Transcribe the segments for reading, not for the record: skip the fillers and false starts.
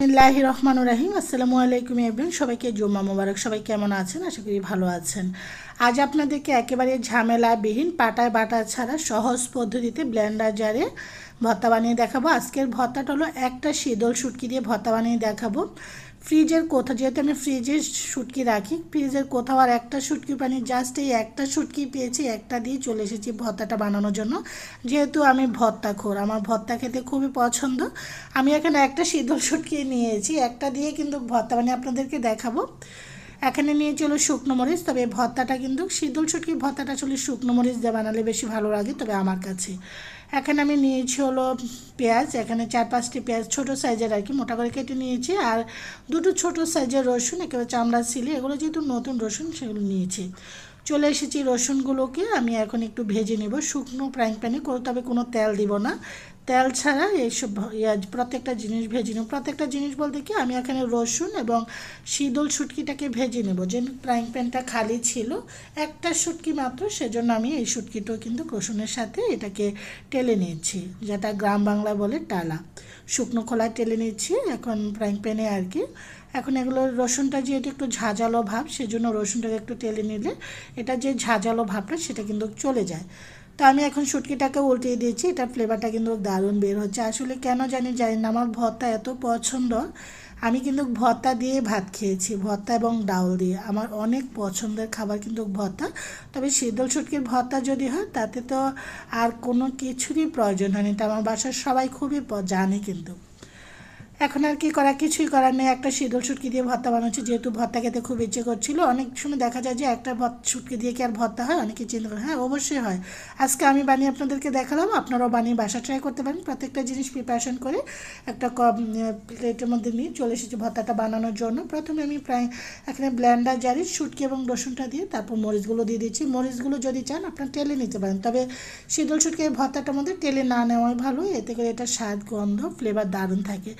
বিসমিল্লাহির রহমানির রহিম। আসসালামু আলাইকুম এভরিওয়ান, সবাইকে জুম্মা মোবারক। সবাই কেমন আছেন? আশা করি ভালো আছেন। আজ আপনাদেরকে একেবারে ঝামেলাবিহীন পাটায় বাটা ছাড়া সহজ পদ্ধতিতে ব্লেন্ডার জারে ভর্তা বানিয়ে দেখাবো। আজকের ভর্তাটা হলো একটা শীতল শুটকি দিয়ে ভর্তা বানিয়ে দেখাবো। ফ্রিজের কোথাও, যেহেতু আমি ফ্রিজে শুটকি রাখি, ফ্রিজের কোথাও আর একটা শুটকি পানি, জাস্ট এই একটা শুটকি পেয়েছি, একটা দিয়ে চলে এসেছি ভর্তাটা বানানোর জন্য। যেহেতু আমি ভর্তাখোর, আমার ভর্তা খেতে খুবই পছন্দ, আমি এখানে একটা শীতল শুটকি নিয়েছি, একটা দিয়ে কিন্তু ভর্তা বানিয়ে আপনাদেরকে দেখাবো। এখানে নিয়েছি হলো শুকনো মরিচ, তবে ভর্তাটা কিন্তু শীতল শুটকির ভর্তাটা আসলে শুকনো মরিচ দিয়ে বানালে বেশি ভালো লাগে তবে আমার কাছে। এখানে আমি নিয়েছি হলো পেঁয়াজ, এখানে 4-5টি পেঁয়াজ ছোটো সাইজের আর কি মোটা করে কেটে নিয়েছি, আর দুটো ছোটো সাইজের রসুন, একেবারে চামড়া ছিলে, এগুলো যেহেতু নতুন রসুন সেগুলো নিয়েছি। চলে এসেছি, রসুনগুলোকে আমি এখন একটু ভেজে নেব শুকনো ফ্রাইং প্যানে, তবে কোনো তেল দিব না, তেল ছাড়া এইসব প্রত্যেকটা জিনিস ভেজে নেব। প্রত্যেকটা জিনিস বলতে কি, আমি এখানে রসুন এবং শীতল শুটকিটাকে ভেজে নেব। যে ফ্রাইং প্যানটা খালি ছিল, একটা শুটকি মাত্র, সেজন্য আমি এই শুটকিটাও কিন্তু রসুনের সাথে এটাকে টেলে নিয়েছি, যেটা গ্রাম বাংলা বলে টালা, শুকনো খোলায় টেলে নিচ্ছি এখন ফ্রাইং প্যানে আর কি। এখন এগুলো রসুনটা যেহেতু একটু ঝাঁঝালো ভাব, সেজন্য রসুনটাকে একটু টেলে নিলে এটা যে ঝাঁঝালো ভাবটা সেটা কিন্তু চলে যায়। তো আমি এখন শুটকিটাকে উল্টিয়ে দিয়েছি, এটা ফ্লেভারটা কিন্তু দারুণ বের হচ্ছে। আসলে কেন জানি না, আমার ভর্তা এত পছন্দ, আমি কিন্তু ভর্তা দিয়ে ভাত খেয়েছি, ভর্তা এবং ডাউল দিয়ে আমার অনেক পছন্দের খাবার কিন্তু ভর্তা। তবে শীতল শুটকির ভর্তা যদি হয় তাতে তো আর কোনো কিছুরই প্রয়োজন হয়নি, এটা আমার বাসার সবাই খুবই জানে। কিন্তু এখন আর কি করা, কিছুই করার নেই, একটা শীতল শুটকি দিয়ে ভর্তা বানাচ্ছি, যেহেতু ভর্তা খেতে খুব ইচ্ছে করছিল। অনেক সময় দেখা যায় যে একটা শুটকি দিয়ে কি আর ভর্তা হয়, অনেকে চিন্তা করে, হ্যাঁ অবশ্যই হয়। আজকে আমি বানিয়ে আপনাদেরকে দেখালাম, আপনারাও বানিয়ে বাসা ট্রাই করতে পারেন। প্রত্যেকটা জিনিস প্রিপারেশন করে একটা প্লেটের মধ্যে নিয়ে চলে এসেছি ভর্তাটা বানানোর জন্য। প্রথমে আমি প্রায় এখানে ব্লেন্ডার জারি শুটকি এবং রসুনটা দিয়ে তারপর মরিচগুলো দিয়ে দিচ্ছি। মরিচগুলো যদি চান আপনার টেলে নিতে পারেন, তবে শীতল শুটকির ভর্তাটার মধ্যে টেলে না নেওয়াই ভালো, এতে করে এটা স্বাদ, গন্ধ, ফ্লেভার দারুণ থাকে।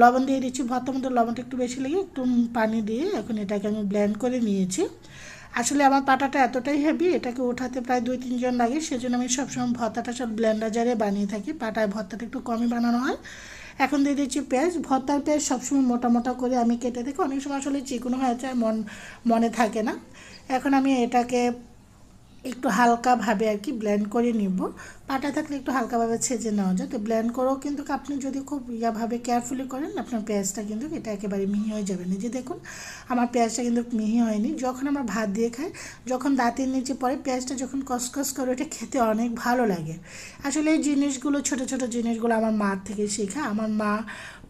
লবণ দিয়ে দিচ্ছি, ভর্তার মধ্যে লবণটা একটু বেশি লেগে একটু পানি দিয়ে এখন এটাকে আমি ব্লেন্ড করে নিয়েছি। আসলে আমার পাটাটা এতটাই হেভি, এটাকে ওঠাতে প্রায় 2-3 জন লাগে, সেজন্য আমি সবসময় ভর্তাটা সব ব্লেন্ডার জারে বানিয়ে থাকি, পাটায় ভর্তাটা একটু কমই বানানো হয়। এখন দিয়ে দিচ্ছি পেঁয়াজ, ভর্তার পেঁয়াজ সবসময় মোটা মোটা করে আমি কেটে দেখি, অনেক সময় আসলে চিকনো হয়ে যায়, মনে থাকে না। এখন আমি এটাকে একটু হালকাভাবে আর কি ব্লেন্ড করে নিব। পাটা থাকলে একটু হালকাভাবে ছেঁচে নেওয়া যায়, তো ব্লেন্ড করেও কিন্তু আপনি যদি খুব ইয়াভাবে কেয়ারফুলি করেন, আপনার পেঁয়াজটা কিন্তু এটা একেবারে মিহি হয়ে যাবে না। যে দেখুন আমার পেঁয়াজটা কিন্তু মিহি হয়নি। যখন আমরা ভাত দিয়ে খাই, যখন দাঁতের নিচে পড়ে পেঁয়াজটা যখন কসকস করে, এটা খেতে অনেক ভালো লাগে। আসলে এই জিনিসগুলো, ছোটো ছোটো জিনিসগুলো আমার মার থেকে শেখা। আমার মা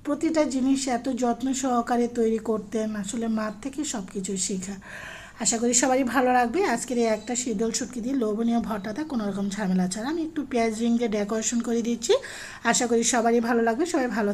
প্রতিটা জিনিস এত যত্ন সহকারে তৈরি করতেন, আসলে মার থেকে সব কিছু শেখা। আশা করি সবারই ভালো লাগবে। আজকের এই একটা শীতল শুটকি দিয়ে লোভনীয় ভর্তাটা কোনো রকম ঝামেলা ছাড়া আমি একটু পেঁয়াজ রিং দিয়ে ডেকোরেশন করে দিচ্ছি। আশা করি সবারই ভালো লাগবে, সবাই ভালো থাকবে।